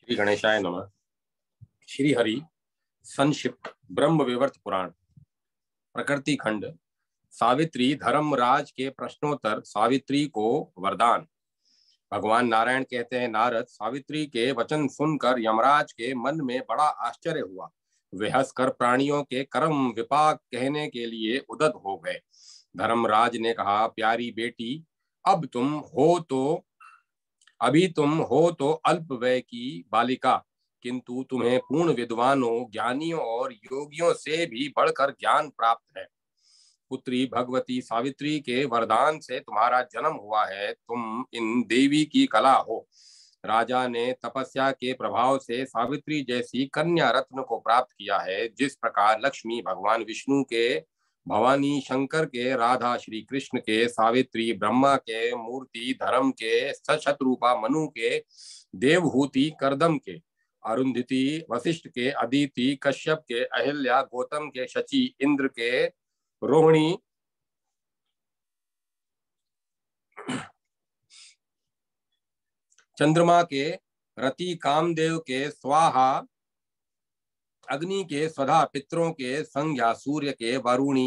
श्री गणेशाय नमः। श्री हरि संक्षिप्त ब्रह्म विवर्त पुराण प्रकृति खंड। सावित्री धर्मराज के प्रश्नोत्तर। सावित्री को वरदान। भगवान नारायण कहते हैं, नारद, सावित्री के वचन सुनकर यमराज के मन में बड़ा आश्चर्य हुआ। वे हंसकर प्राणियों के कर्म विपाक कहने के लिए उद्यत हो गए। धर्मराज ने कहा, प्यारी बेटी, अभी तुम हो तो अल्प वय की बालिका, किंतु तुम्हें पूर्ण विद्वानों, ज्ञानियों और योगियों से भी बढ़कर ज्ञान प्राप्त है। पुत्री भगवती सावित्री के वरदान से तुम्हारा जन्म हुआ है। तुम इन देवी की कला हो। राजा ने तपस्या के प्रभाव से सावित्री जैसी कन्या रत्न को प्राप्त किया है। जिस प्रकार लक्ष्मी भगवान विष्णु के, भवानी शंकर के, राधा श्री कृष्ण के, सावित्री ब्रह्मा के, मूर्ति धर्म के, सशतरूपा मनु के, देवहूति करदम के, अरुंधति वशिष्ठ के, अदिति कश्यप के, अहिल्या गौतम के, शची इंद्र के, रोहिणी चंद्रमा के, रति कामदेव के, स्वाहा अग्नि के, स्वधा पितरों के, संज्ञा सूर्य के, वरुण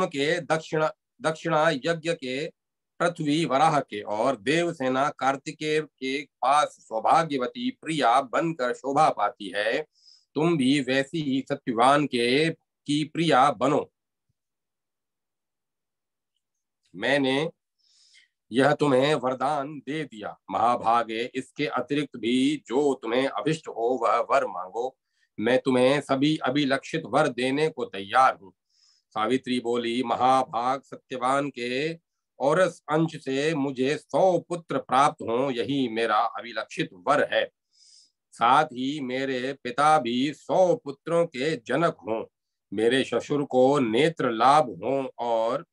के, दक्षिणा यज्ञ के, पृथ्वी वराह के और देवसेना कार्तिकेय के पास सौभाग्यवती प्रिया बनकर शोभा पाती है। तुम भी वैसी ही सत्यवान के की प्रिया बनो। मैंने यह तुम्हें वरदान दे दिया। महाभागे, इसके अतिरिक्त भी जो तुम्हें अभिष्ट हो वह वर मांगो। मैं तुम्हें सभी अभिलक्षित वर देने को तैयार हूँ। सावित्री बोली, महाभाग, सत्यवान के और अंश से मुझे 100 पुत्र प्राप्त हों, यही मेरा अभिलक्षित वर है। साथ ही मेरे पिता भी 100 पुत्रों के जनक हों, मेरे ससुर को नेत्र लाभ हों और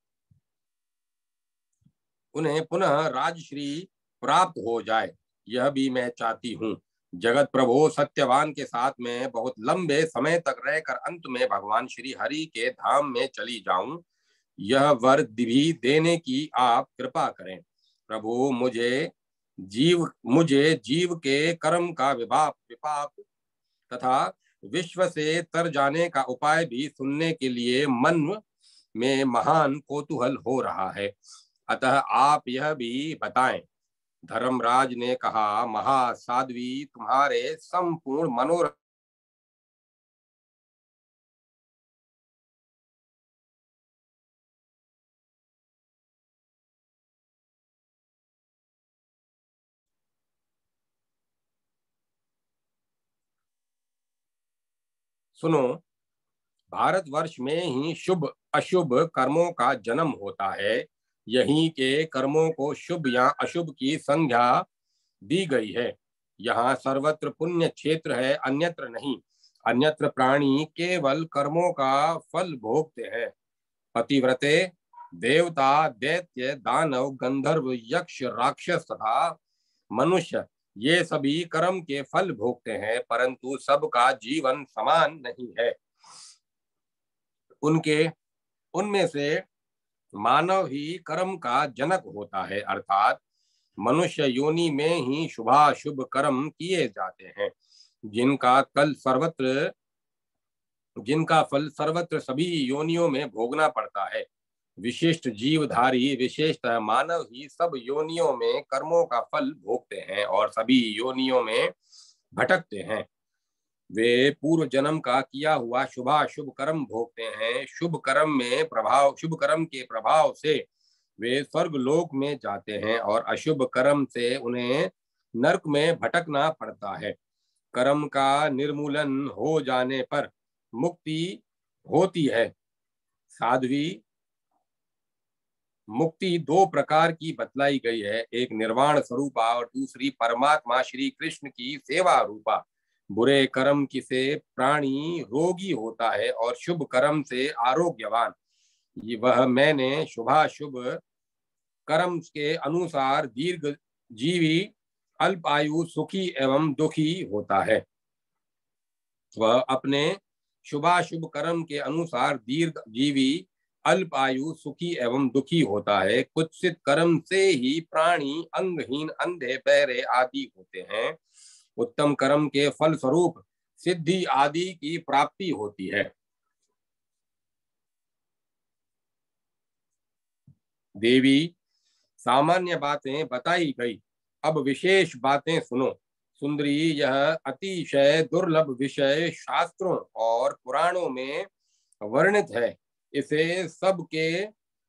उन्हें पुनः राजश्री प्राप्त हो जाए, यह भी मैं चाहती हूँ। जगत प्रभु सत्यवान के साथ में बहुत लंबे समय तक रहकर अंत में भगवान श्री हरि के धाम में चली जाऊं, यह वर भी देने की आप कृपा करें। प्रभु, मुझे जीव के कर्म का विपाक तथा विश्व से तर जाने का उपाय भी सुनने के लिए मन में महान कौतूहल हो रहा है, अतः आप यह भी बताएं। धर्मराज ने कहा, महासाध्वी, तुम्हारे संपूर्ण मनोरथ सुनो। भारतवर्ष में ही शुभ अशुभ कर्मों का जन्म होता है। यहीं के कर्मों को शुभ या अशुभ की संज्ञा दी गई है। यहाँ सर्वत्र पुण्य क्षेत्र है, अन्यत्र नहीं। अन्यत्र प्राणी केवल कर्मों का फल भोगते हैं। पतिव्रते, देवता, दैत्य, दानव, गंधर्व, यक्ष, राक्षस तथा मनुष्य, ये सभी कर्म के फल भोगते हैं, परंतु सबका जीवन समान नहीं है। उनमें से मानव ही कर्म का जनक होता है, अर्थात मनुष्य योनि में ही शुभाशुभ कर्म किए जाते हैं, जिनका फल सर्वत्र सभी योनियों में भोगना पड़ता है। विशिष्ट जीवधारी, विशेषतः मानव ही सब योनियों में कर्मों का फल भोगते हैं और सभी योनियों में भटकते हैं। वे पूर्व जन्म का किया हुआ शुभाशुभ कर्म भोगते हैं। शुभ कर्म के प्रभाव से वे स्वर्ग लोक में जाते हैं और अशुभ कर्म से उन्हें नरक में भटकना पड़ता है। कर्म का निर्मूलन हो जाने पर मुक्ति होती है। साध्वी, मुक्ति 2 प्रकार की बतलाई गई है, एक निर्वाण स्वरूपा और दूसरी परमात्मा श्री कृष्ण की सेवा रूपा। बुरे कर्म की से प्राणी रोगी होता है और शुभ कर्म से आरोग्यवान। वह मैंने शुभाशुभ कर्म के अनुसार दीर्घ जीवी, अल्प आयु, सुखी एवं दुखी होता है। वह अपने शुभाशुभ कर्म के अनुसार दीर्घ जीवी, अल्प आयु सुखी एवं दुखी होता है। कुत्सित कर्म से ही प्राणी अंगहीन, अंधे, बहरे आदि होते हैं। उत्तम कर्म के फल स्वरूप सिद्धि आदि की प्राप्ति होती है। देवी, सामान्य बातें बताई गई, अब विशेष बातें सुनो। सुंदरी, यह अतिशय दुर्लभ विषय शास्त्रों और पुराणों में वर्णित है। इसे सबके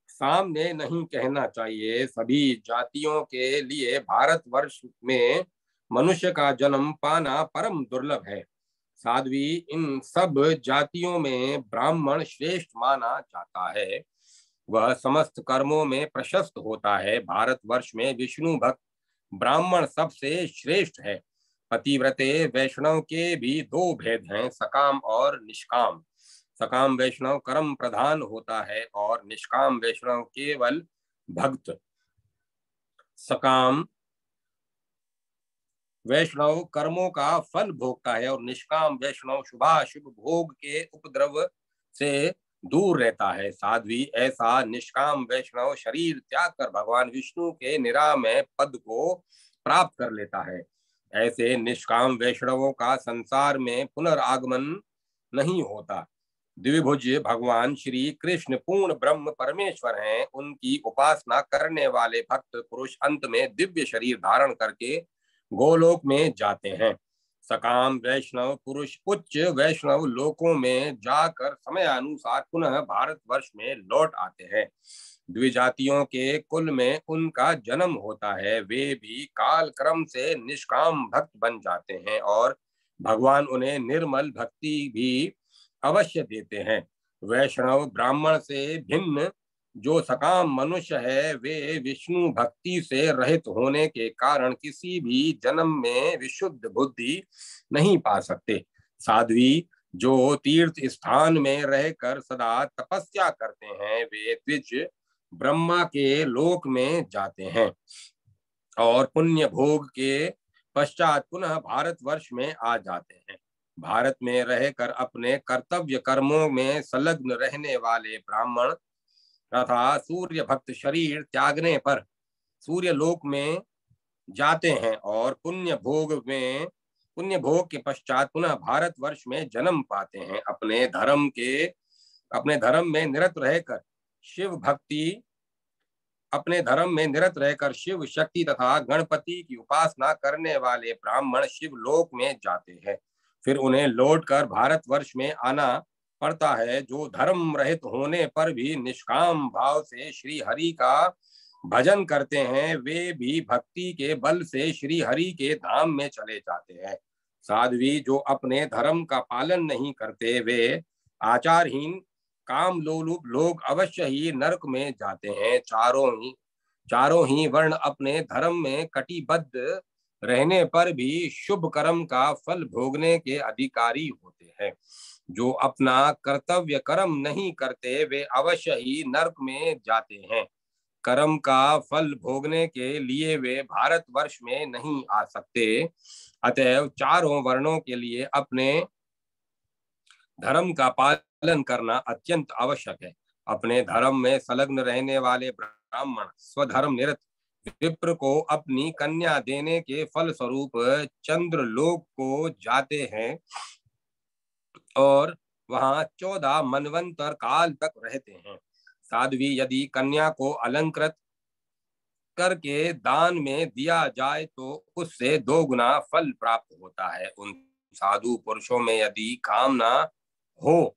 सामने नहीं कहना चाहिए। सभी जातियों के लिए भारतवर्ष में मनुष्य का जन्म पाना परम दुर्लभ है। साध्वी, इन सब जातियों में ब्राह्मण श्रेष्ठ माना जाता है। वह समस्त कर्मों में प्रशस्त होता है। भारतवर्ष में विष्णु भक्त ब्राह्मण सबसे श्रेष्ठ है। पतिव्रते वैष्णव के भी दो भेद हैं, सकाम और निष्काम। सकाम वैष्णव कर्म प्रधान होता है और निष्काम वैष्णव केवल भक्त। सकाम वैष्णव कर्मों का फल भोगता है और निष्काम वैष्णव शुभाशुभ भोग के उपद्रव से दूर रहता है। साध्वी, ऐसा निष्काम वैष्णव शरीर त्याग कर भगवान विष्णु के निरामय पद को प्राप्त कर लेता है। ऐसे निष्काम वैष्णवों का संसार में पुनरागमन नहीं होता। द्विभुज भगवान श्री कृष्ण पूर्ण ब्रह्म परमेश्वर हैं। उनकी उपासना करने वाले भक्त पुरुष अंत में दिव्य शरीर धारण करके गोलोक में जाते हैं। सकाम वैष्णव पुरुष उच्च वैष्णव लोकों में जाकर समय अनुसार पुनः भारतवर्ष में लौट आते हैं। द्विजातियों के कुल में उनका जन्म होता है। वे भी काल क्रम से निष्काम भक्त बन जाते हैं और भगवान उन्हें निर्मल भक्ति भी अवश्य देते हैं। वैष्णव ब्राह्मण से भिन्न जो सकाम मनुष्य है, वे विष्णु भक्ति से रहित होने के कारण किसी भी जन्म में विशुद्ध बुद्धि नहीं पा सकते। साध्वी, जो तीर्थ स्थान में रहकर सदा तपस्या करते हैं, वे द्विज ब्रह्मा के लोक में जाते हैं और पुण्य भोग के पश्चात पुनः भारतवर्ष में आ जाते हैं। भारत में रहकर अपने कर्तव्य कर्मों में संलग्न रहने वाले ब्राह्मण तथा सूर्य भक्त शरीर त्यागने पर सूर्य लोक में जाते हैं और पुण्य भोग के पश्चात पुनः भारतवर्ष में जन्म पाते हैं। अपने धर्म में निरत रहकर शिव शक्ति तथा गणपति की उपासना करने वाले ब्राह्मण शिव लोक में जाते हैं। फिर उन्हें लौटकर भारतवर्ष में आना पड़ता है। जो धर्म रहित होने पर भी निष्काम भाव से श्री हरि का भजन करते हैं, वे भी भक्ति के बल से श्री हरि के धाम में चले जाते हैं। साध्वी, जो अपने धर्म का पालन नहीं करते, वे आचारहीन काम लोलुप लोग अवश्य ही नरक में जाते हैं। चारों ही वर्ण अपने धर्म में कटिबद्ध रहने पर भी शुभ कर्म का फल भोगने के अधिकारी होते हैं। जो अपना कर्तव्य कर्म नहीं करते, वे अवश्य ही नरक में जाते हैं। कर्म का फल भोगने के लिए वे भारतवर्ष में नहीं आ सकते। अतएव चारों वर्णों के लिए अपने धर्म का पालन करना अत्यंत आवश्यक है। अपने धर्म में संलग्न रहने वाले ब्राह्मण स्वधर्म निरत विप्र को अपनी कन्या देने के फल स्वरूप चंद्रलोक को जाते हैं और वहां 14 मनवंतर काल तक रहते हैं। साध्वी, यदि कन्या को अलंकृत करके दान में दिया जाए तो उससे 2 गुना फल प्राप्त होता है। उन साधु पुरुषों में यदि कामना हो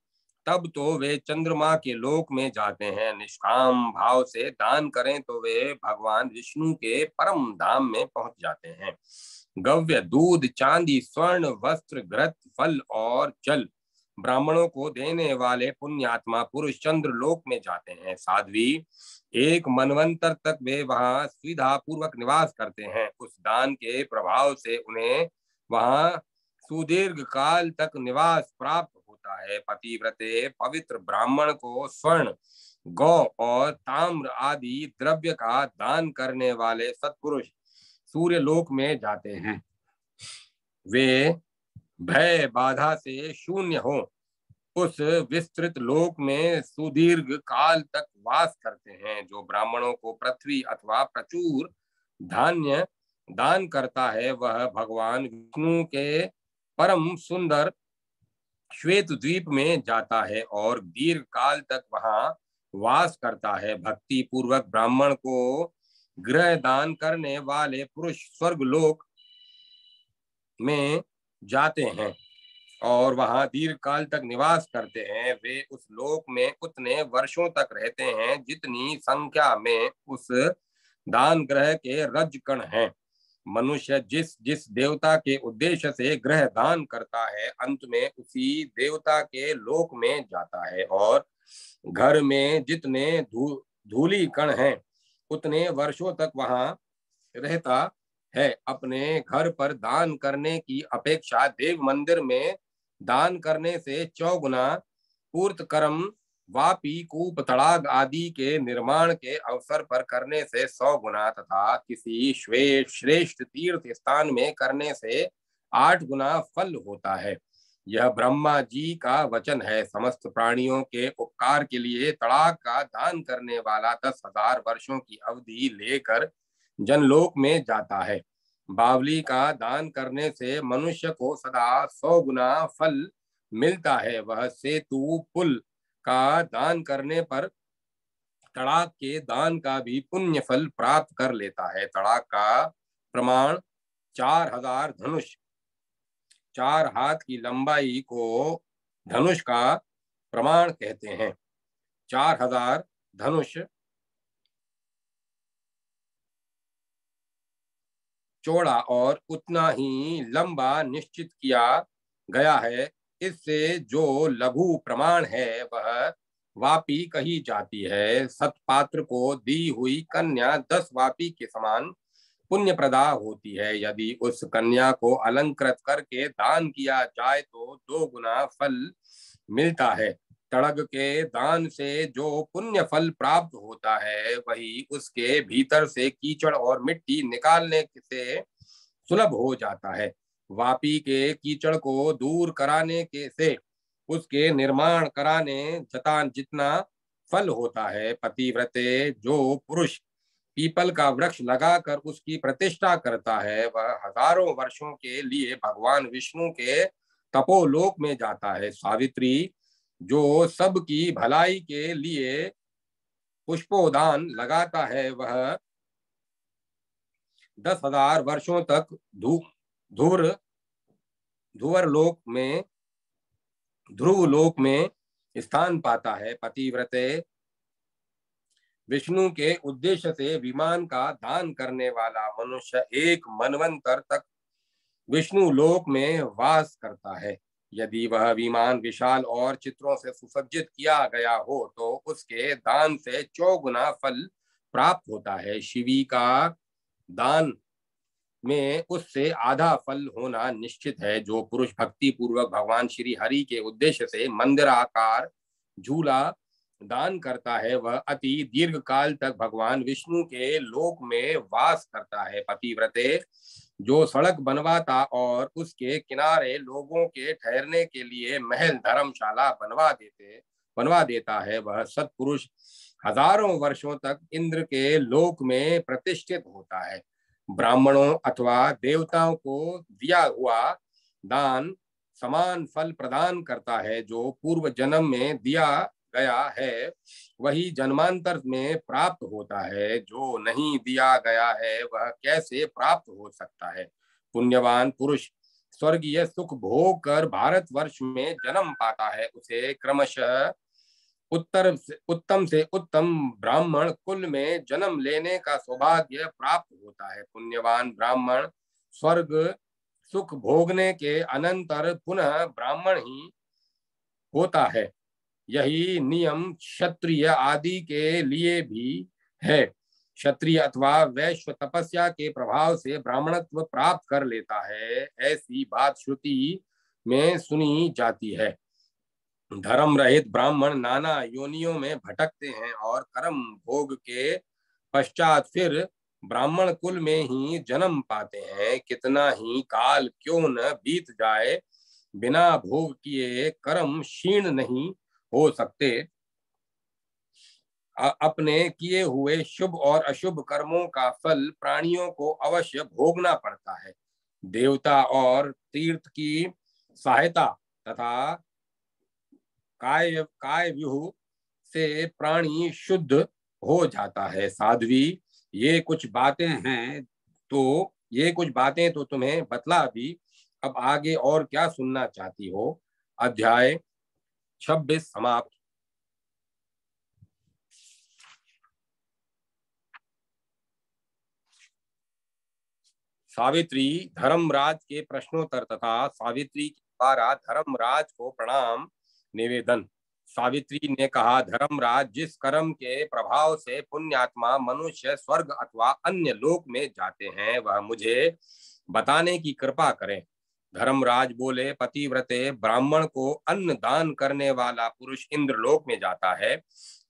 तब तो वे चंद्रमा के लोक में जाते हैं। निष्काम भाव से दान करें तो वे भगवान विष्णु के परम धाम में पहुंच जाते हैं। गव्य, दूध, चांदी, स्वर्ण, वस्त्र, घृत, फल और जल ब्राह्मणों को देने वाले पुण्यात्मा पुरुष चंद्र लोक में जाते हैं। साध्वी, 1 मनवंतर तक वे वहां सुविधा पूर्वक निवास करते हैं। उस दान के प्रभाव से उन्हें वहां सुदीर्घ काल तक निवास प्राप्त होता है। पतिव्रते पवित्र ब्राह्मण को स्वर्ण, गौ और ताम्र आदि द्रव्य का दान करने वाले सत्पुरुष सूर्य लोक में जाते हैं। वे भय बाधा से शून्य हो उस विस्तृत लोक में सुदीर्घ काल तक वास करते हैं। जो ब्राह्मणों को पृथ्वी अथवा प्रचुर धान्य दान करता है वह भगवान विष्णु के परम सुंदर श्वेत द्वीप में जाता है और दीर्घ काल तक वहां वास करता है। भक्ति पूर्वक ब्राह्मण को गृह दान करने वाले पुरुष स्वर्ग लोक में जाते हैं और वहां दीर्घ काल तक निवास करते हैं। वे उस लोक में उतने वर्षों तक रहते हैं जितनी संख्या में उस दान ग्रह के रजकण हैं। मनुष्य जिस जिस देवता के उद्देश्य से ग्रह दान करता है अंत में उसी देवता के लोक में जाता है और घर में जितने धूली कण हैं उतने वर्षों तक वहां रहता है। अपने घर पर दान करने की अपेक्षा देव मंदिर में दान करने से 4 गुना पूर्त कर्म वापी कूप तड़ाग आदि के निर्माण के अवसर पर करने से 100 गुना तथा किसी श्रेष्ठ तीर्थ स्थान में करने से 8 गुना फल होता है। यह ब्रह्मा जी का वचन है। समस्त प्राणियों के उपकार के लिए तड़ाग का दान करने वाला 10,000 वर्षों की अवधि लेकर जनलोक में जाता है। बावली का दान करने से मनुष्य को सदा 100 गुना फल मिलता है। वह सेतु पुल का दान करने पर तड़ाक के दान का भी पुण्य फल प्राप्त कर लेता है। तड़ाक का प्रमाण 4,000 धनुष 4 हाथ की लंबाई को धनुष का प्रमाण कहते हैं। 4,000 धनुष चौड़ा और उतना ही लंबा निश्चित किया गया है। इससे जो लघु प्रमाण है वह वापी कही जाती है। सतपात्र को दी हुई कन्या 10 वापी के समान पुण्य प्रदा होती है। यदि उस कन्या को अलंकृत करके दान किया जाए तो 2 गुना फल मिलता है। तड़ग के दान से जो पुण्य फल प्राप्त होता है वही उसके भीतर से कीचड़ और मिट्टी निकालने से सुलभ हो जाता है। वापी के कीचड़ को दूर कराने के से उसके निर्माण कराने जितना फल होता है। पतिव्रते जो पुरुष पीपल का वृक्ष लगाकर उसकी प्रतिष्ठा करता है वह हजारों वर्षों के लिए भगवान विष्णु के तपोलोक में जाता है। सावित्री जो सबकी भलाई के लिए पुष्पोदान लगाता है वह 10,000 वर्षों तक धूर धुवर लोक में ध्रुव लोक में स्थान पाता है। पतिव्रते विष्णु के उद्देश्य से विमान का दान करने वाला मनुष्य 1 मनवंतर तक विष्णु लोक में वास करता है। यदि वह विमान विशाल और चित्रों से सुसज्जित किया गया हो तो उसके दान से 4 गुना फल प्राप्त होता है। शिवी का दान में उससे आधा फल होना निश्चित है। जो पुरुष भक्ति पूर्वक भगवान श्री हरि के उद्देश्य से मंदिर आकार झूला दान करता है वह अति दीर्घ काल तक भगवान विष्णु के लोक में वास करता है। पतिव्रते जो सड़क बनवाता और उसके किनारे लोगों के ठहरने के लिए महल धर्मशाला बनवा देता है वह सत्पुरुष हजारों वर्षों तक इंद्र के लोक में प्रतिष्ठित होता है। ब्राह्मणों अथवा देवताओं को दिया हुआ दान समान फल प्रदान करता है। जो पूर्व जन्म में दिया गया है वही जन्मांतर में प्राप्त होता है। जो नहीं दिया गया है वह कैसे प्राप्त हो सकता है। पुण्यवान पुरुष स्वर्गीय सुख भोग कर भारतवर्ष में जन्म पाता है। उसे क्रमशः उत्तम से उत्तम ब्राह्मण कुल में जन्म लेने का सौभाग्य प्राप्त होता है। पुण्यवान ब्राह्मण स्वर्ग सुख भोगने के अनंतर पुनः ब्राह्मण ही होता है। यही नियम क्षत्रिय आदि के लिए भी है। क्षत्रिय अथवा वैश्य तपस्या के प्रभाव से ब्राह्मणत्व प्राप्त कर लेता है ऐसी बात श्रुति में सुनी जाती है। धर्म रहित ब्राह्मण नाना योनियों में भटकते हैं और कर्म भोग के पश्चात फिर ब्राह्मण कुल में ही जन्म पाते हैं। कितना ही काल क्यों न बीत जाए बिना भोग किए कर्म क्षीण नहीं हो सकते। अपने किए हुए शुभ और अशुभ कर्मों का फल प्राणियों को अवश्य भोगना पड़ता है। देवता और तीर्थ की सहायता तथा काय काय व्यूह से प्राणी शुद्ध हो जाता है। साध्वी, ये कुछ बातें हैं ये कुछ बातें तो तुम्हें बतला दी। अब आगे और क्या सुनना चाहती हो? अध्याय 26 समाप्त। सावित्री धर्मराज के प्रश्नोत्तर तथा सावित्री के द्वारा धर्मराज को प्रणाम निवेदन। सावित्री ने कहा, धर्मराज, जिस कर्म के प्रभाव से पुण्यात्मा मनुष्य स्वर्ग अथवा अन्य लोक में जाते हैं वह मुझे बताने की कृपा करें। धर्मराज बोले, पतिव्रते ब्राह्मण को अन्न दान करने वाला पुरुष इंद्रलोक में जाता है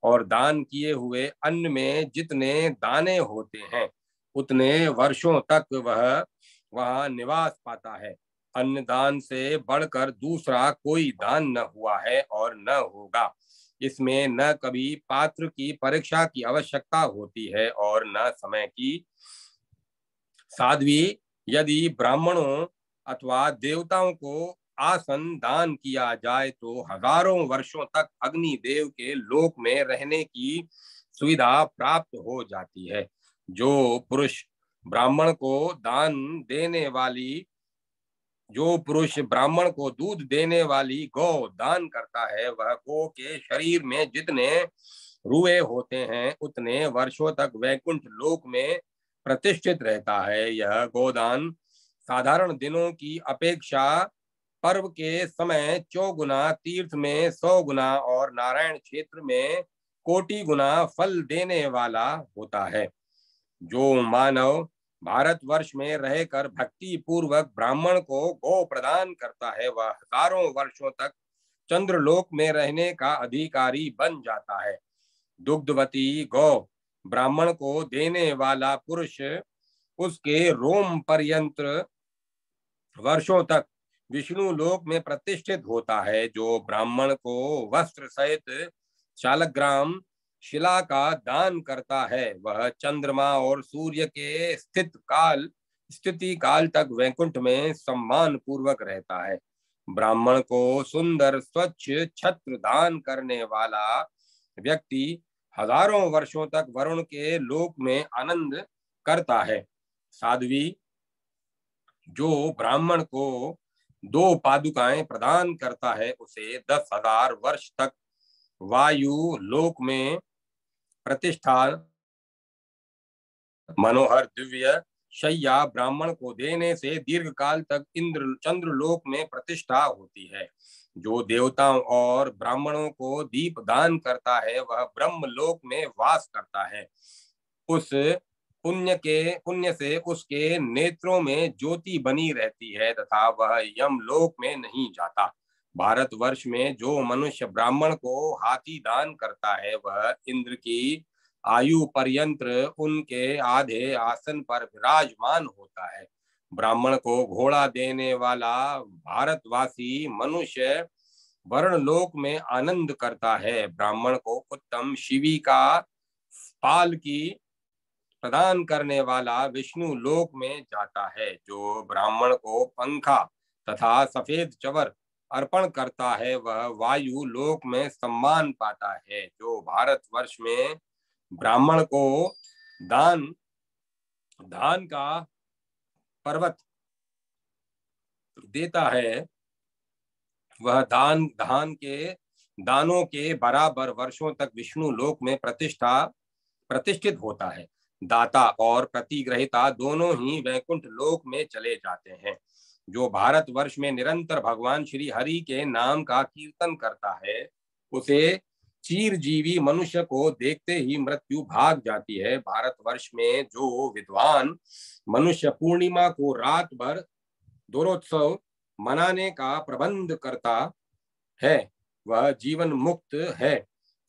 और दान किए हुए अन्न में जितने दाने होते हैं उतने वर्षों तक वह वहां निवास पाता है। अन्नदान से बढ़कर दूसरा कोई दान न हुआ है और न होगा। इसमें न कभी पात्र की परीक्षा की आवश्यकता होती है और न समय की। साध्वी, यदि ब्राह्मणों अथवा देवताओं को आसन दान किया जाए तो हजारों वर्षों तक अग्निदेव के लोक में रहने की सुविधा प्राप्त हो जाती है। जो पुरुष ब्राह्मण को दान देने वाली जो पुरुष ब्राह्मण को दूध देने वाली गौ दान करता है वह गौ के शरीर में जितने रुए होते हैं उतने वर्षों तक वैकुंठ लोक में प्रतिष्ठित रहता है। यह गोदान साधारण दिनों की अपेक्षा पर्व के समय 4 गुना, तीर्थ में 100 गुना और नारायण क्षेत्र में कोटि गुना फल देने वाला होता है। जो मानव भारतवर्ष में रहकर भक्ति पूर्वक ब्राह्मण को गौ प्रदान करता है वह हजारों वर्षों तक चंद्रलोक में रहने का अधिकारी बन जाता है। दुग्धवती गौ ब्राह्मण को देने वाला पुरुष उसके रोम पर्यंत वर्षों तक विष्णु लोक में प्रतिष्ठित होता है। जो ब्राह्मण को वस्त्र सहित शालग्राम शिला का दान करता है वह चंद्रमा और सूर्य के स्थिति काल तक वैकुंठ में सम्मान पूर्वक रहता है। ब्राह्मण को सुंदर स्वच्छ छत्र दान करने वाला व्यक्ति हजारों वर्षों तक वरुण के लोक में आनंद करता है। साध्वी, जो ब्राह्मण को 2 पादुकाएं प्रदान करता है उसे 10,000 वर्ष तक वायु लोक में प्रतिष्ठा मनोहर दिव्य शैया ब्राह्मण को देने से दीर्घ काल तक इंद्र चंद्र लोक में प्रतिष्ठा होती है। जो देवताओं और ब्राह्मणों को दीप दान करता है वह ब्रह्म लोक में वास करता है। उस पुण्य से उसके नेत्रों में ज्योति बनी रहती है तथा वह यमलोक में नहीं जाता। भारतवर्ष में जो मनुष्य ब्राह्मण को हाथी दान करता है वह इंद्र की आयु पर्यंत उनके आधे आसन पर विराजमान होता है। ब्राह्मण को घोड़ा देने वाला भारतवासी मनुष्य वर्ण लोक में आनंद करता है। ब्राह्मण को उत्तम शिवी का पाल की प्रदान करने वाला विष्णु लोक में जाता है। जो ब्राह्मण को पंखा तथा सफेद चवर अर्पण करता है वह वायु लोक में सम्मान पाता है। जो भारतवर्ष में ब्राह्मण को दान धान का पर्वत देता है वह धान के दानों के बराबर वर्षों तक विष्णु लोक में प्रतिष्ठित होता है। दाता और प्रतिग्रहिता दोनों ही वैकुंठ लोक में चले जाते हैं। जो भारतवर्ष में निरंतर भगवान श्री हरि के नाम का कीर्तन करता है उसे चीरजीवी मनुष्य को देखते ही मृत्यु भाग जाती है। भारतवर्ष में जो विद्वान मनुष्य पूर्णिमा को रात भर दोरोत्सव मनाने का प्रबंध करता है वह जीवन मुक्त है।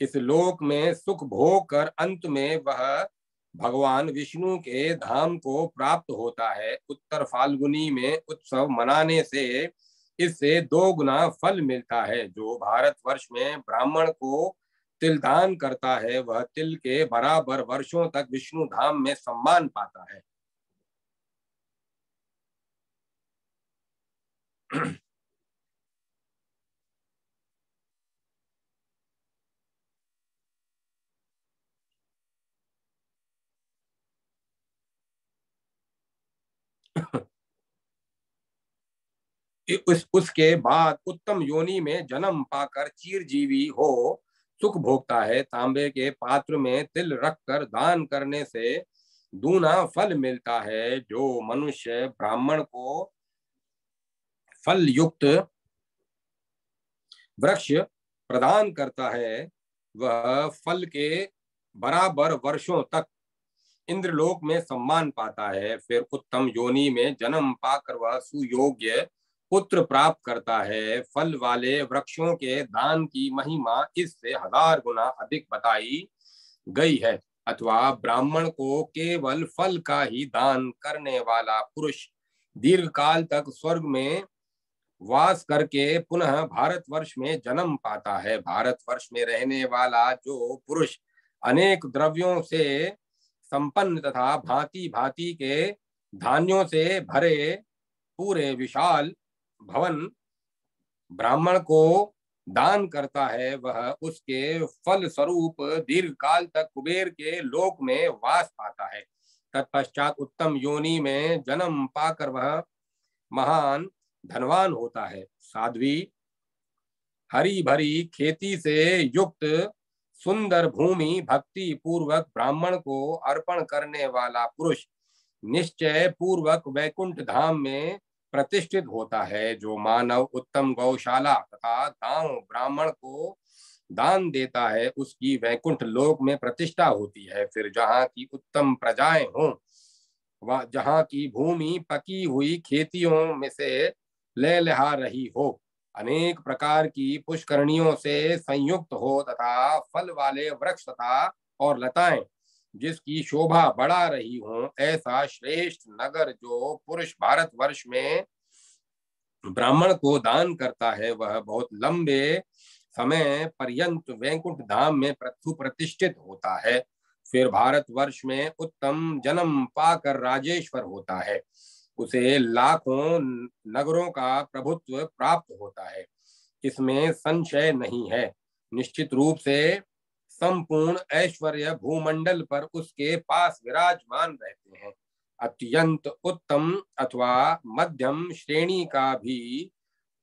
इस लोक में सुख भोग कर अंत में वह भगवान विष्णु के धाम को प्राप्त होता है। उत्तर फाल्गुनी में उत्सव मनाने से इससे 2 गुना फल मिलता है। जो भारतवर्ष में ब्राह्मण को तिल दान करता है वह तिल के बराबर वर्षों तक विष्णु धाम में सम्मान पाता है। उसके बाद उत्तम योनि में जन्म पाकर चिरजीवी हो सुख भोगता है। तांबे के पात्र में तिल रखकर दान करने से दूना फल मिलता है। जो मनुष्य ब्राह्मण को फल युक्त वृक्ष प्रदान करता है वह फल के बराबर वर्षों तक इंद्रलोक में सम्मान पाता है। फिर उत्तम योनि में जन्म पाकर वह सुयोग्य पुत्र प्राप्त करता है। फल वाले वृक्षों के दान की महिमा इससे 1000 गुना अधिक बताई गई है। अथवा ब्राह्मण को केवल फल का ही दान करने वाला पुरुष दीर्घ काल तक स्वर्ग में वास करके पुनः भारतवर्ष में जन्म पाता है। भारतवर्ष में रहने वाला जो पुरुष अनेक द्रव्यों से संपन्न तथा भांति भांति के धान्यों से भरे पूरे विशाल भवन ब्राह्मण को दान करता है वह उसके फल स्वरूप दीर्घ काल तक कुबेर के लोक में वास पाता है। तत्पश्चात उत्तम योनि में जन्म पाकर वह महान धनवान होता है। साध्वी हरी भरी खेती से युक्त सुंदर भूमि भक्ति पूर्वक ब्राह्मण को अर्पण करने वाला पुरुष निश्चय पूर्वक वैकुंठ धाम में प्रतिष्ठित होता है। जो मानव उत्तम गौशाला तथा गांव ब्राह्मण को दान देता है उसकी वैकुंठ लोक में प्रतिष्ठा होती है। फिर जहाँ की उत्तम प्रजाएं हों वह जहाँ की भूमि पकी हुई खेतियों में से लहलहा रही हो अनेक प्रकार की पुष्करणियों से संयुक्त हो तथा फल वाले वृक्ष तथा और लताएं जिसकी शोभा बढ़ा रही हो ऐसा श्रेष्ठ नगर जो पुरुष भारतवर्ष में ब्राह्मण को दान करता है वह बहुत लंबे समय पर्यंत वैकुंठ धाम में सुप्रतिष्ठित होता है। फिर भारतवर्ष में उत्तम जन्म पाकर राजेश्वर होता है। उसे लाखों नगरों का प्रभुत्व प्राप्त होता है इसमें संशय नहीं है। निश्चित रूप से संपूर्ण ऐश्वर्य भूमंडल पर उसके पास विराजमान रहते हैं। अत्यंत उत्तम अथवा मध्यम श्रेणी का भी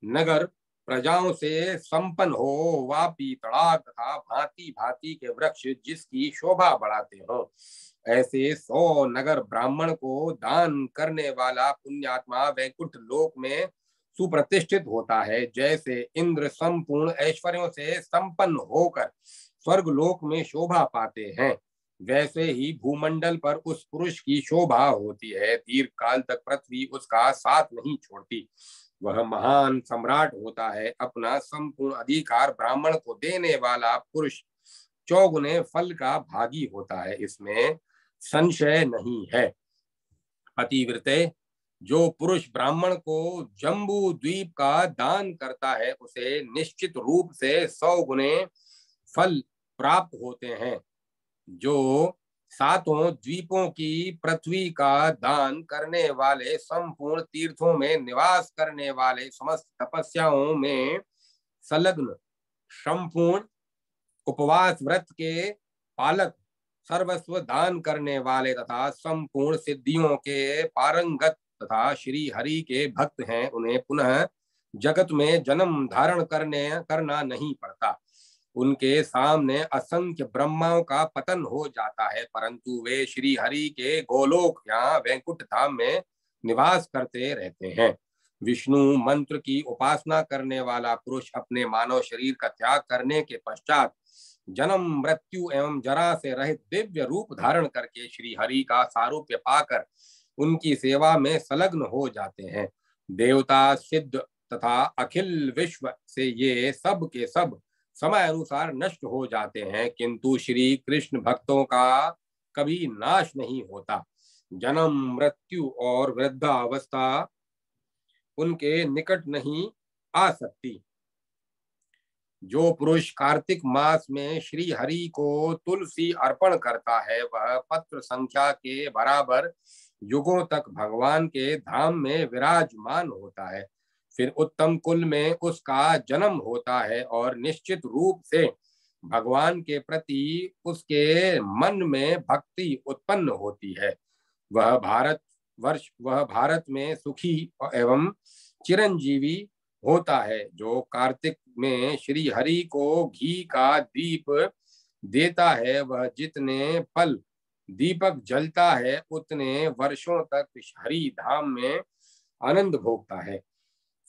नगर प्रजाओं से संपन्न हो वापी तड़ाक तथा भांति भांति के वृक्ष जिसकी शोभा बढ़ाते हो ऐसे 100 नगर ब्राह्मण को दान करने वाला पुण्यात्मा वैकुंठ लोक में सुप्रतिष्ठित होता है। जैसे इंद्र संपूर्ण ऐश्वर्यों से संपन्न होकर स्वर्ग लोक में शोभा पाते हैं वैसे ही भूमंडल पर उस पुरुष की शोभा होती है। दीर्घ काल तक पृथ्वी उसका साथ नहीं छोड़ती। वह महान सम्राट होता है। अपना संपूर्ण अधिकार ब्राह्मण को देने वाला पुरुष चौगुने फल का भागी होता है इसमें संशय नहीं है। पतिव्रते जो पुरुष ब्राह्मण को जम्बू द्वीप का दान करता है उसे निश्चित रूप से 100 गुने फल प्राप्त होते हैं। जो 7 द्वीपों की पृथ्वी का दान करने वाले संपूर्ण तीर्थों में निवास करने वाले समस्त तपस्याओं में संलग्न संपूर्ण उपवास व्रत के पालक सर्वस्व दान करने वाले तथा संपूर्ण सिद्धियों के पारंगत तथा श्री हरि के भक्त हैं उन्हें पुनः जगत में जन्म धारण करना नहीं पड़ता। उनके सामने असंख्य ब्रह्माओं का पतन हो जाता है परंतु वे श्री हरि के गोलोक या वैकुंठ धाम में निवास करते रहते हैं। विष्णु मंत्र की उपासना करने वाला पुरुष अपने मानव शरीर का त्याग करने के पश्चात जन्म मृत्यु एवं जरा से रहित दिव्य रूप धारण करके श्री हरि का सारूप्य पाकर उनकी सेवा में संलग्न हो जाते हैं। देवता सिद्ध तथा अखिल विश्व से ये सब के सब समय अनुसार नष्ट हो जाते हैं किंतु श्री कृष्ण भक्तों का कभी नाश नहीं होता। जन्म मृत्यु और वृद्धावस्था उनके निकट नहीं आसक्ति। जो पुरुष कार्तिक मास में श्री हरि को तुलसी अर्पण करता है वह पत्र संख्या के बराबर युगों तक भगवान के धाम में विराजमान होता है। फिर उत्तम कुल में उसका जन्म होता है और निश्चित रूप से भगवान के प्रति उसके मन में भक्ति उत्पन्न होती है। वह भारत में सुखी एवं चिरंजीवी होता है। जो कार्तिक में श्री हरि को घी का दीप देता है वह जितने पल दीपक जलता है उतने वर्षों तक हरि धाम में आनंद भोगता है।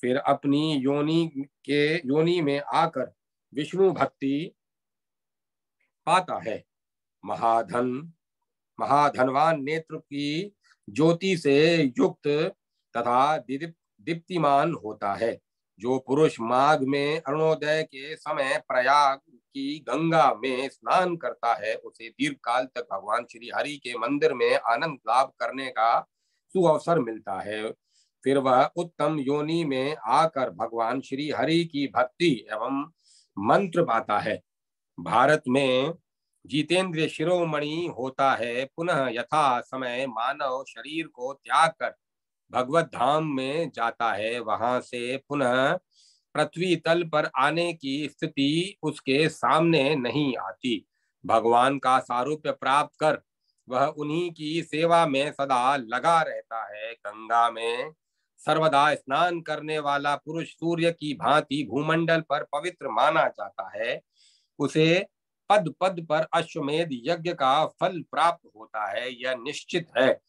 फिर अपनी योनि में आकर विष्णु भक्ति पाता है। महाधनवान नेत्र की ज्योति से युक्त तथा दीप्तिमान होता है। जो पुरुष माघ में अरुणोदय के समय प्रयाग की गंगा में स्नान करता है उसे दीर्घ काल तक भगवान श्री हरि के मंदिर में आनंद लाभ करने का सुअवसर मिलता है। फिर वह उत्तम योनि में आकर भगवान श्री हरि की भक्ति एवं मंत्र पाता है। भारत में जितेंद्रिय शिरोमणि होता है। पुनः यथा समय मानव शरीर को त्याग कर भगवत धाम में जाता है। वहां से पुनः पृथ्वी तल पर आने की स्थिति उसके सामने नहीं आती। भगवान का सारूप्य प्राप्त कर वह उन्हीं की सेवा में सदा लगा रहता है। गंगा में सर्वदा स्नान करने वाला पुरुष सूर्य की भांति भूमंडल पर पवित्र माना जाता है। उसे पद पद पर अश्वमेध यज्ञ का फल प्राप्त होता है, यह निश्चित है।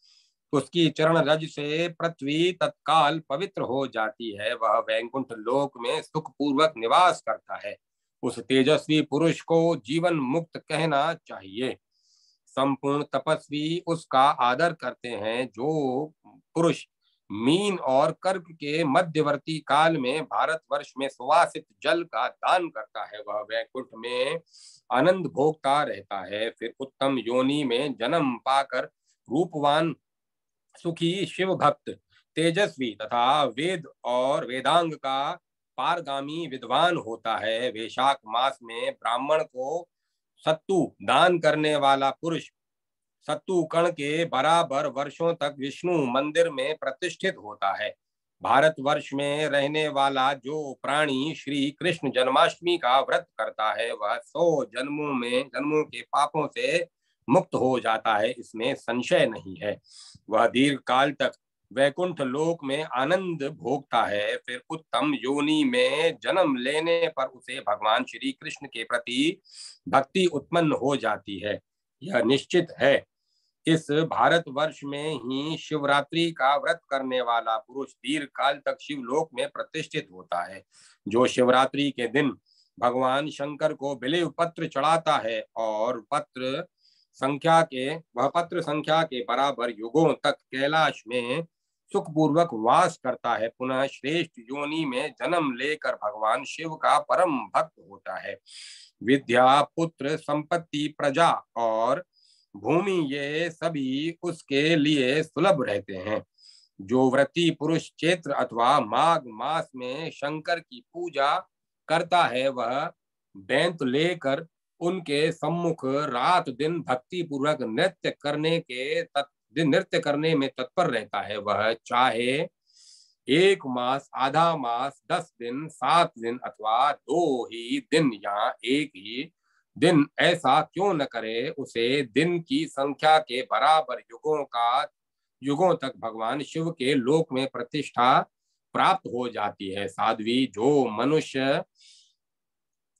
उसकी चरण रज से पृथ्वी तत्काल पवित्र हो जाती है। वह वैकुंठ लोक में सुख पूर्वक निवास करता है। उस तेजस्वी पुरुष को जीवन मुक्त कहना चाहिए। संपूर्ण तपस्वी उसका आदर करते हैं। जो पुरुष मीन और कर्क के मध्यवर्ती काल में भारतवर्ष में सुवासित जल का दान करता है वह वैकुंठ में आनंद भोगता रहता है। फिर उत्तम योनि में जन्म पाकर रूपवान सुखी शिव भक्त तेजस्वी तथा वेद और वेदांग का पारगामी विद्वान होता है। वैशाख मास में ब्राह्मण को सत्तू दान करने वाला पुरुष सत्तू कण के बराबर वर्षों तक विष्णु मंदिर में प्रतिष्ठित होता है। भारतवर्ष में रहने वाला जो प्राणी श्री कृष्ण जन्माष्टमी का व्रत करता है वह 100 जन्मों के पापों से मुक्त हो जाता है, इसमें संशय नहीं है। वह दीर्घ काल तक वैकुंठ लोक में आनंद भोगता है। फिर उत्तम योनि में जन्म लेने पर उसे भगवान श्री कृष्ण के प्रति भक्ति उत्पन्न हो जाती है, यह निश्चित है। इस भारतवर्ष में ही शिवरात्रि का व्रत करने वाला पुरुष दीर्घ काल तक शिवलोक में प्रतिष्ठित होता है। जो शिवरात्रि के दिन भगवान शंकर को बिल्व पत्र चढ़ाता है और पत्र संख्या के बराबर युगों तक कैलाश में सुखपूर्वक वास करता है। पुनः श्रेष्ठ योनि में जन्म लेकर भगवान शिव का परम भक्त होता है। विद्या, पुत्र, संपत्ति, प्रजा और भूमि ये सभी उसके लिए सुलभ रहते हैं। जो व्रती पुरुष चैत्र अथवा माघ मास में शंकर की पूजा करता है वह बेंत लेकर उनके सम्मुख रात दिन भक्ति पूर्वक नृत्य करने में तत्पर रहता है। वह चाहे 1 मास, आधा मास, 10 दिन, 7 दिन अथवा 2 ही दिन या 1 ही दिन ऐसा क्यों न करे, उसे दिन की संख्या के बराबर युगों तक भगवान शिव के लोक में प्रतिष्ठा प्राप्त हो जाती है। साध्वी, जो मनुष्य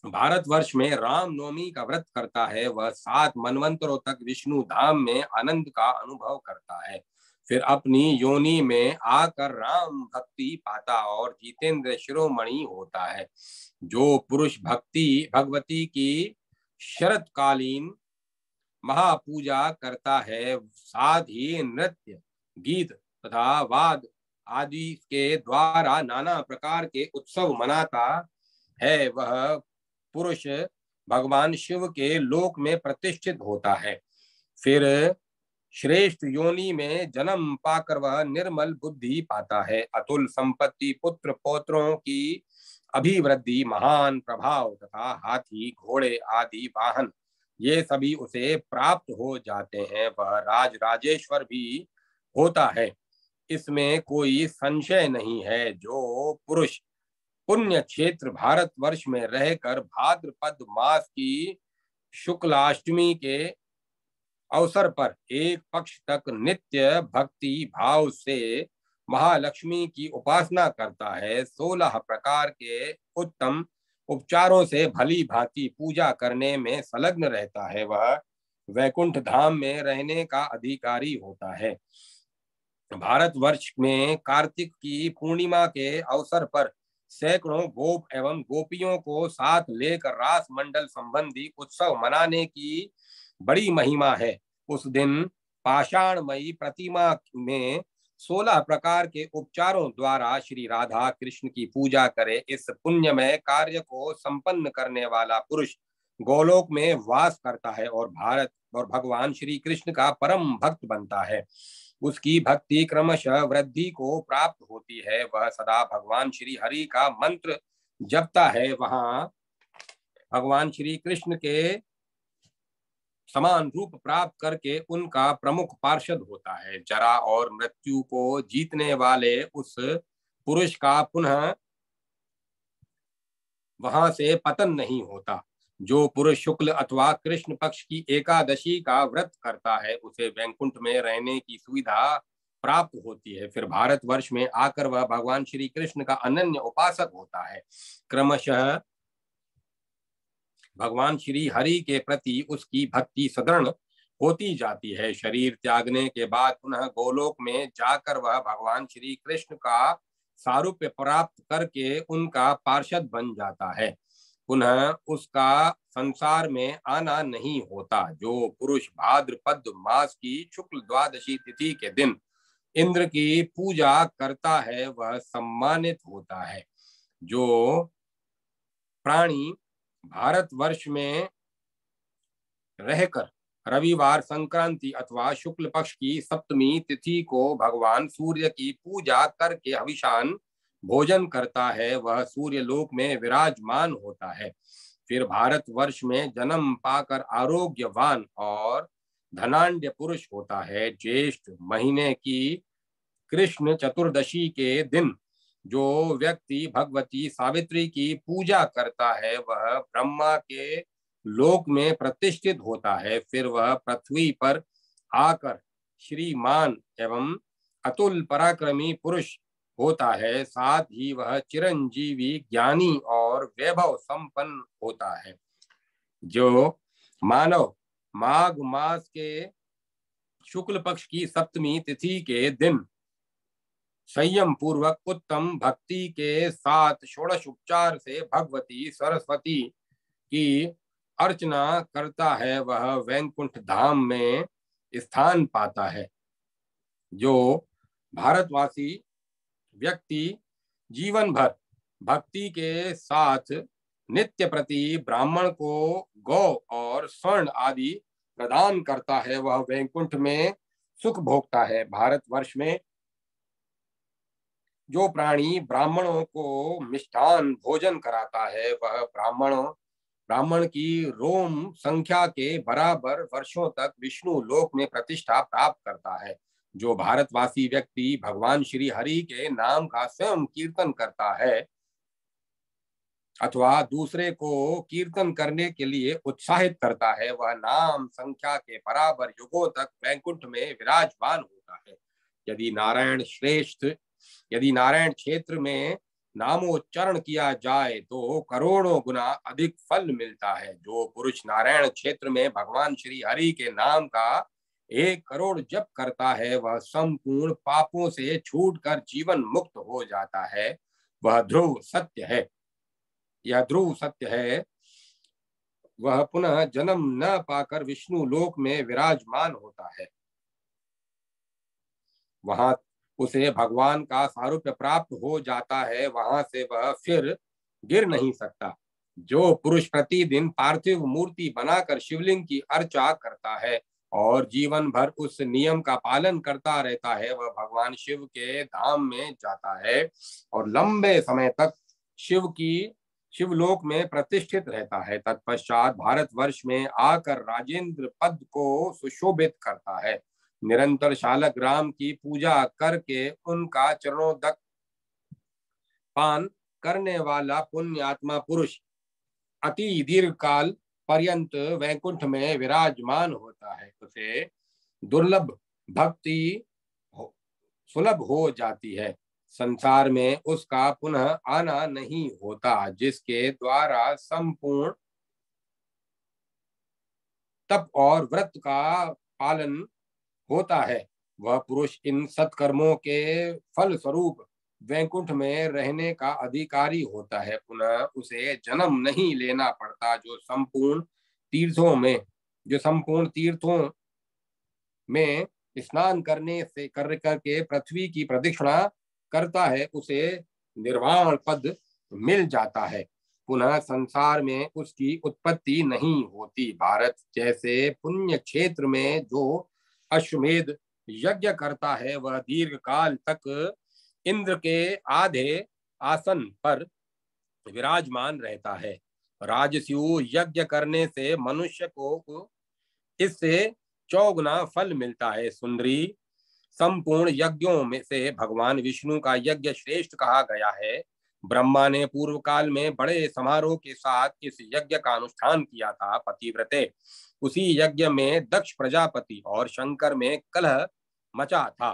भारतवर्ष में रामनवमी का व्रत करता है वह 7 मनवंतरों तक विष्णु धाम में आनंद का अनुभव करता है। फिर अपनी योनि में आकर राम भक्ति पाता और जितेंद्र शिरोमणि होता है। जो पुरुष भगवती की शरतकालीन महापूजा करता है, साथ ही नृत्य, गीत तथा वाद आदि के द्वारा नाना प्रकार के उत्सव मनाता है, वह पुरुष भगवान शिव के लोक में प्रतिष्ठित होता है। फिर श्रेष्ठ योनि में जन्म पाकर वह निर्मल बुद्धि पाता है। अतुल संपत्ति, पुत्र पौत्रों की अभिवृद्धि, महान प्रभाव तथा हाथी, घोड़े आदि वाहन, ये सभी उसे प्राप्त हो जाते हैं। वह राज राजेश्वर भी होता है, इसमें कोई संशय नहीं है। जो पुरुष पुण्य क्षेत्र भारतवर्ष में रहकर भाद्रपद मास की शुक्लाष्टमी के अवसर पर एक पक्ष तक नित्य भक्ति भाव से महालक्ष्मी की उपासना करता है, 16 प्रकार के उत्तम उपचारों से भली भांति पूजा करने में संलग्न रहता है, वह वैकुंठ धाम में रहने का अधिकारी होता है। भारतवर्ष में कार्तिक की पूर्णिमा के अवसर पर सैकड़ों गोप एवं गोपियों को साथ लेकर रास मंडल संबंधी उत्सव मनाने की बड़ी महिमा है। उस दिन पाषाणमयी प्रतिमा में 16 प्रकार के उपचारों द्वारा श्री राधा कृष्ण की पूजा करे। इस पुण्यमय कार्य को संपन्न करने वाला पुरुष गोलोक में वास करता है और भगवान श्री कृष्ण का परम भक्त बनता है। उसकी भक्ति क्रमशः वृद्धि को प्राप्त होती है। वह सदा भगवान श्री हरि का मंत्र जपता है। वहां भगवान श्री कृष्ण के समान रूप प्राप्त करके उनका प्रमुख पार्षद होता है। जरा और मृत्यु को जीतने वाले उस पुरुष का पुनः वहां से पतन नहीं होता। जो पुरुष शुक्ल अथवा कृष्ण पक्ष की एकादशी का व्रत करता है, उसे वैकुंठ में रहने की सुविधा प्राप्त होती है। फिर भारतवर्ष में आकर वह भगवान श्री कृष्ण का अनन्य उपासक होता है। क्रमशः भगवान श्री हरि के प्रति उसकी भक्ति सदृढ़ होती जाती है। शरीर त्यागने के बाद पुनः गोलोक में जाकर वह भगवान श्री कृष्ण का सारूप्य प्राप्त करके उनका पार्षद बन जाता है। पुनः उसका संसार में आना नहीं होता। जो पुरुष भाद्रपद मास की शुक्ल द्वादशी तिथि के दिन इंद्र की पूजा करता है, वह सम्मानित होता है। जो प्राणी भारतवर्ष में रहकर रविवार, संक्रांति अथवा शुक्ल पक्ष की सप्तमी तिथि को भगवान सूर्य की पूजा करके हविषान भोजन करता है, वह सूर्य लोक में विराजमान होता है। फिर भारतवर्ष में जन्म पाकर आरोग्यवान और धनाढ्य पुरुष होता है। ज्येष्ठ महीने की कृष्ण चतुर्दशी के दिन जो व्यक्ति भगवती सावित्री की पूजा करता है, वह ब्रह्मा के लोक में प्रतिष्ठित होता है। फिर वह पृथ्वी पर आकर श्रीमान एवं अतुल पराक्रमी पुरुष होता है। साथ ही वह चिरंजीवी, ज्ञानी और वैभव संपन्न होता है। जो मानव माघ मास के शुक्ल पक्ष की सप्तमी तिथि के दिन संयम पूर्वक उत्तम भक्ति के साथ षोडश उपचार से भगवती सरस्वती की अर्चना करता है, वह वैकुंठ धाम में स्थान पाता है। जो भारतवासी व्यक्ति जीवन भर भक्ति के साथ नित्य प्रति ब्राह्मण को गौ और स्वर्ण आदि प्रदान करता है, वह वैकुंठ में सुख भोगता है। भारतवर्ष में जो प्राणी ब्राह्मणों को मिष्ठान भोजन कराता है, वह ब्राह्मण की रोम संख्या के बराबर वर्षों तक विष्णु लोक में प्रतिष्ठा प्राप्त करता है। जो भारतवासी व्यक्ति भगवान श्री हरि के नाम का स्वयं कीर्तन करता है अथवा दूसरे को कीर्तन करने के लिए उत्साहित करता है, वह नाम संख्या के बराबर युगों तक वैकुंठ में विराजमान होता है। यदि नारायण क्षेत्र में नामोच्चारण किया जाए तो करोड़ों गुना अधिक फल मिलता है। जो पुरुष नारायण क्षेत्र में भगवान श्री हरि के नाम का 1 करोड़ जप करता है, वह संपूर्ण पापों से छूटकर जीवन मुक्त हो जाता है। वह ध्रुव सत्य है। यह ध्रुव सत्य है। वह पुनः जन्म न पाकर विष्णु लोक में विराजमान होता है। वहां उसे भगवान का सारूप्य प्राप्त हो जाता है, वहां से वह फिर गिर नहीं सकता। जो पुरुष प्रतिदिन पार्थिव मूर्ति बनाकर शिवलिंग की अर्चा करता है और जीवन भर उस नियम का पालन करता रहता है, वह भगवान शिव के धाम में जाता है और लंबे समय तक शिवलोक में प्रतिष्ठित रहता है। तत्पश्चात भारतवर्ष में आकर राजेंद्र पद को सुशोभित करता है। निरंतर शालग्राम की पूजा करके उनका चरणोदक पान करने वाला पुण्यात्मा पुरुष अति दीर्घ काल पर्यंत वैकुंठ में विराजमान होता है। उसे दुर्लभ भक्ति सुलभ हो जाती है। संसार में उसका पुनः आना नहीं होता। जिसके द्वारा संपूर्ण तप और व्रत का पालन होता है, वह पुरुष इन सत्कर्मों के फल स्वरूप वैकुंठ में रहने का अधिकारी होता है। पुनः उसे जन्म नहीं लेना पड़ता। जो संपूर्ण तीर्थों में स्नान करके पृथ्वी की प्रदक्षिणा करता है, उसे निर्वाण पद मिल जाता है। पुनः संसार में उसकी उत्पत्ति नहीं होती। भारत जैसे पुण्य क्षेत्र में जो अश्वमेध यज्ञ करता है, वह दीर्घ काल तक इंद्र के आधे आसन पर विराजमान रहता है। राजस्यु यज्ञ करने से मनुष्य को इससे चौगुना फल मिलता है। सुंदरी, संपूर्ण यज्ञों में से भगवान विष्णु का यज्ञ श्रेष्ठ कहा गया है। ब्रह्मा ने पूर्व काल में बड़े समारोह के साथ इस यज्ञ का अनुष्ठान किया था। पतिव्रते उसी यज्ञ में दक्ष प्रजापति और शंकर में कलह मचा था।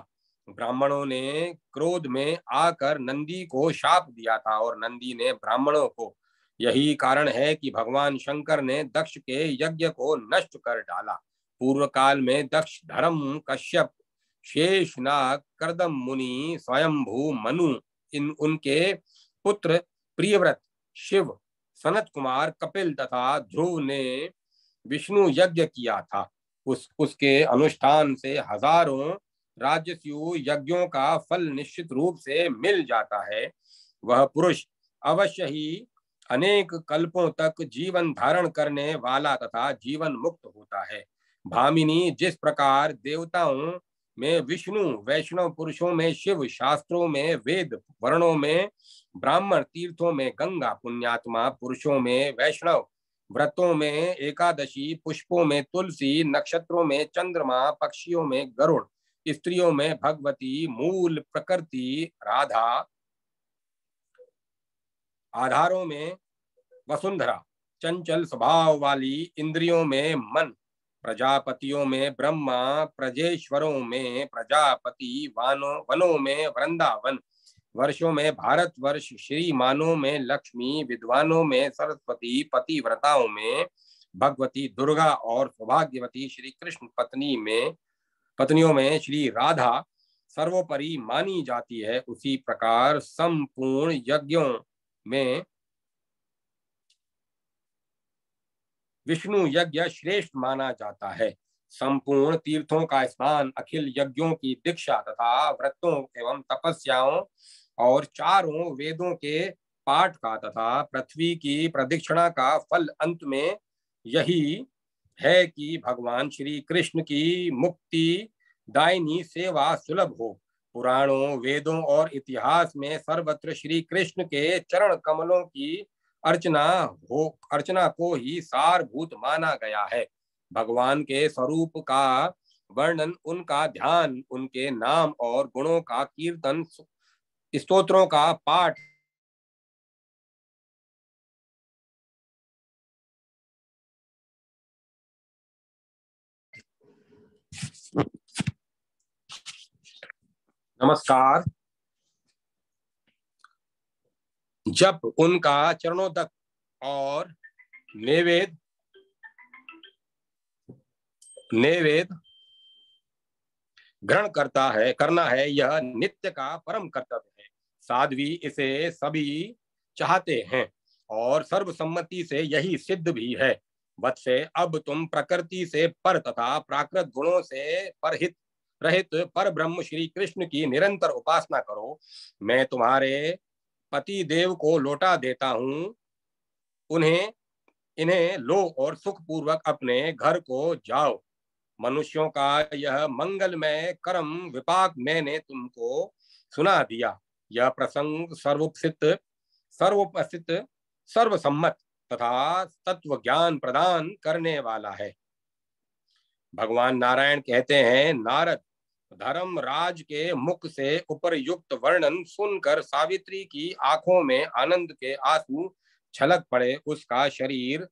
ब्राह्मणों ने क्रोध में आकर नंदी को शाप दिया था और नंदी ने ब्राह्मणों को। यही कारण है कि भगवान शंकर ने दक्ष के यज्ञ को नष्ट कर डाला। पूर्व काल में दक्ष, धर्म, कश्यप, शेषनाग, कर्दम मुनि, स्वयंभू, मनु, उनके पुत्र प्रियव्रत, शिव, सनत कुमार, कपिल तथा ध्रुव ने विष्णु यज्ञ किया था। उसके अनुष्ठान से हजारों राजस्यु यज्ञों का फल निश्चित रूप से मिल जाता है। वह पुरुष अवश्य ही अनेक कल्पों तक जीवन धारण करने वाला तथा जीवन मुक्त होता है। भामिनी, जिस प्रकार देवताओं में विष्णु, वैष्णव पुरुषों में शिव, शास्त्रों में वेद, वर्णों में ब्राह्मण, तीर्थों में गंगा, पुण्यात्मा पुरुषों में वैष्णव, व्रतों में एकादशी, पुष्पों में तुलसी, नक्षत्रों में चंद्रमा, पक्षियों में गरुड़, स्त्रियों में भगवती, मूल प्रकृति राधा, आधारों में वसुंधरा, चंचल स्वभाव वाली इंद्रियों में मन, प्रजापतियों में ब्रह्मा, प्रजेश्वरों में प्रजापति, वनों में वृंदावन, वर्षों में भारतवर्ष, श्रीमानों में लक्ष्मी, विद्वानों में सरस्वती, पतिव्रताओं में भगवती दुर्गा और सौभाग्यवती श्री कृष्ण पत्नियों में श्री राधा सर्वोपरि मानी जाती है। उसी प्रकार संपूर्ण यज्ञों में विष्णु यज्ञ श्रेष्ठ माना जाता है। संपूर्ण तीर्थों का स्नान, अखिल यज्ञों की दीक्षा तथा व्रतों एवं तपस्याओं और चारों वेदों के पाठ का तथा पृथ्वी की प्रदक्षिणा का फल अंत में यही है कि भगवान श्री कृष्ण की मुक्ति दायिनी सेवा सुलभ हो। पुराणों, वेदों और इतिहास में सर्वत्र श्री कृष्ण के चरण कमलों की अर्चना को ही सारभूत माना गया है। भगवान के स्वरूप का वर्णन, उनका ध्यान, उनके नाम और गुणों का कीर्तन, स्तोत्रों का पाठ नमस्कार। जब उनका चरणोदक और नैवेद्य ग्रहण करना है, यह नित्य का परम कर्तव्य है। साध्वी इसे सभी चाहते हैं और सर्वसम्मति से यही सिद्ध भी है। वत्से, अब तुम प्रकृति से पर तथा प्राकृत गुणों से परहित रहित पर ब्रह्म श्री कृष्ण की निरंतर उपासना करो। मैं तुम्हारे पति देव को लौटा देता हूँ। इन्हें लो और सुख पूर्वक अपने घर को जाओ। मनुष्यों का यह मंगलमय कर्म विपाक मैंने तुमको सुना दिया। यह प्रसंग सर्वोपस्थित, सर्वसम्मत तथा तत्व ज्ञान प्रदान करने वाला है। भगवान नारायण कहते हैं, नारद, धर्मराज के मुख से उपरयुक्त वर्णन सुनकर सावित्री की आंखों में आनंद के आंसू छलक पड़े। उसका शरीर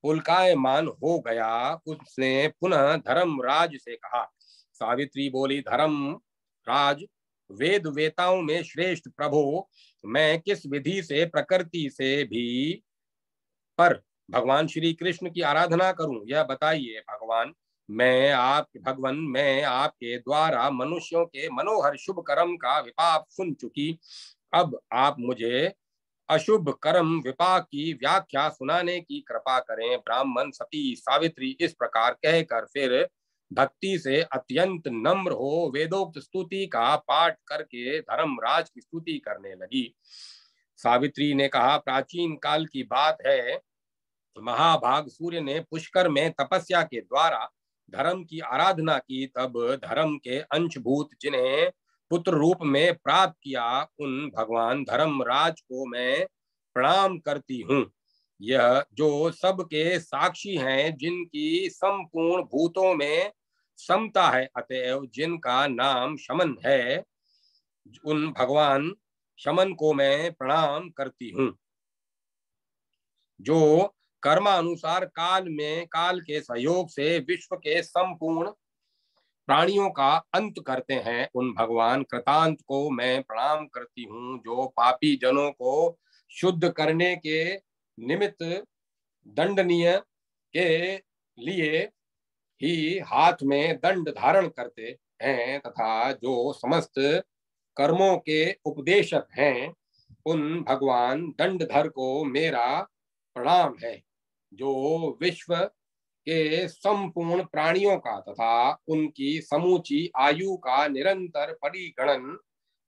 पुलकायमान हो गया। उसने पुनः धर्मराज से कहा। सावित्री बोली, धर्मराज, वेद वेताओं में श्रेष्ठ प्रभु, मैं किस विधि से प्रकृति से भी पर भगवान श्री कृष्ण की आराधना करूं, यह बताइए। भगवान, मैं आपके द्वारा मनुष्यों के मनोहर शुभ कर्म का विपाक सुन चुकी। अब आप मुझे अशुभ कर्म विपाक की व्याख्या सुनाने की कृपा करें। ब्राह्मण सती सावित्री इस प्रकार कहकर फिर भक्ति से अत्यंत नम्र हो वेदोक्त स्तुति का पाठ करके धर्मराज की स्तुति करने लगी। सावित्री ने कहा, प्राचीन काल की बात है, महाभाग सूर्य ने पुष्कर में तपस्या के द्वारा धर्म की आराधना की। तब धर्म के अंशभूत जिन्हें पुत्र रूप में प्राप्त किया, उन भगवान धर्मराज को मैं प्रणाम करती हूँ। यह जो सबके साक्षी हैं, जिनकी संपूर्ण भूतों में समता है, अतएव जिनका नाम शमन है, उन भगवान शमन को मैं प्रणाम करती हूँ। जो कर्मानुसार काल के सहयोग से विश्व के संपूर्ण प्राणियों का अंत करते हैं, उन भगवान कृतांत को मैं प्रणाम करती हूँ। जो पापी जनों को शुद्ध करने के निमित्त दंडनीय के लिए ही हाथ में दंड धारण करते हैं तथा जो समस्त कर्मों के उपदेशक हैं, उन भगवान दंडधर को मेरा प्रणाम है। जो विश्व के संपूर्ण प्राणियों का तथा उनकी समूची आयु का निरंतर परिगणन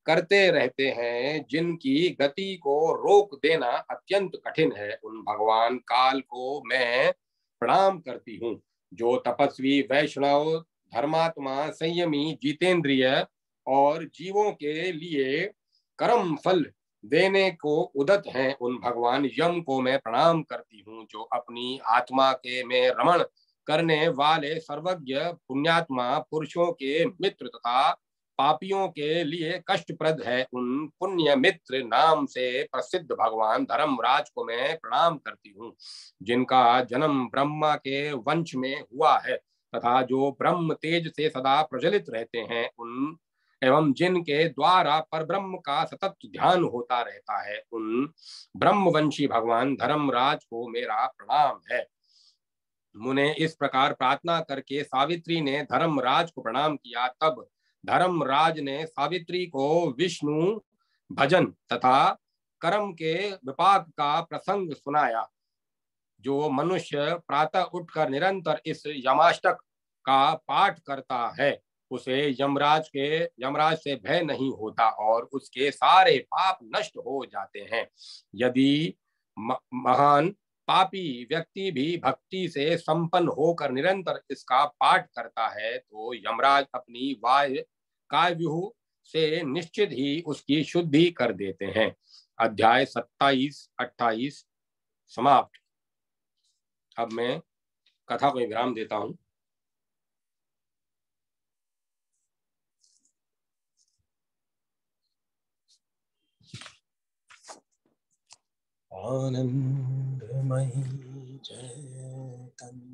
करते रहते हैं, जिनकी गति को रोक देना अत्यंत कठिन है, उन भगवान काल को मैं प्रणाम करती हूँ। जो तपस्वी वैष्णव, धर्मात्मा, संयमी, जितेंद्रिय और जीवों के लिए कर्म फल देने को उदत हैं, उन भगवान यम को मैं प्रणाम करती हूँ। जो अपनी आत्मा के में रमण करने वाले सर्वज्ञ पुण्यात्मा पुरुषों के मित्र तथा पापियों के लिए कष्टप्रद है, उन पुण्य मित्र नाम से प्रसिद्ध भगवान धर्मराज को मैं प्रणाम करती हूँ। जिनका जन्म ब्रह्मा के वंश में हुआ है तथा जो ब्रह्म तेज से सदा प्रज्वलित रहते हैं, उन एवं जिनके द्वारा परब्रह्म का सतत ध्यान होता रहता है, उन ब्रह्मवंशी भगवान धर्मराज को मेरा प्रणाम है। मुने इस प्रकार प्रार्थना करके सावित्री ने धर्मराज को प्रणाम किया। तब धर्मराज ने सावित्री को विष्णु भजन तथा कर्म के विपाक का प्रसंग सुनाया। जो मनुष्य प्रातः उठकर निरंतर इस यमाष्टक का पाठ करता है, उसे यमराज से भय नहीं होता और उसके सारे पाप नष्ट हो जाते हैं। यदि महान पापी व्यक्ति भी भक्ति से संपन्न होकर निरंतर इसका पाठ करता है, तो यमराज अपनी काव्यूह से निश्चित ही उसकी शुद्धि कर देते हैं। अध्याय 27-28 समाप्त। अब मैं कथा को विराम देता हूं। आनंदमयी चैतन्य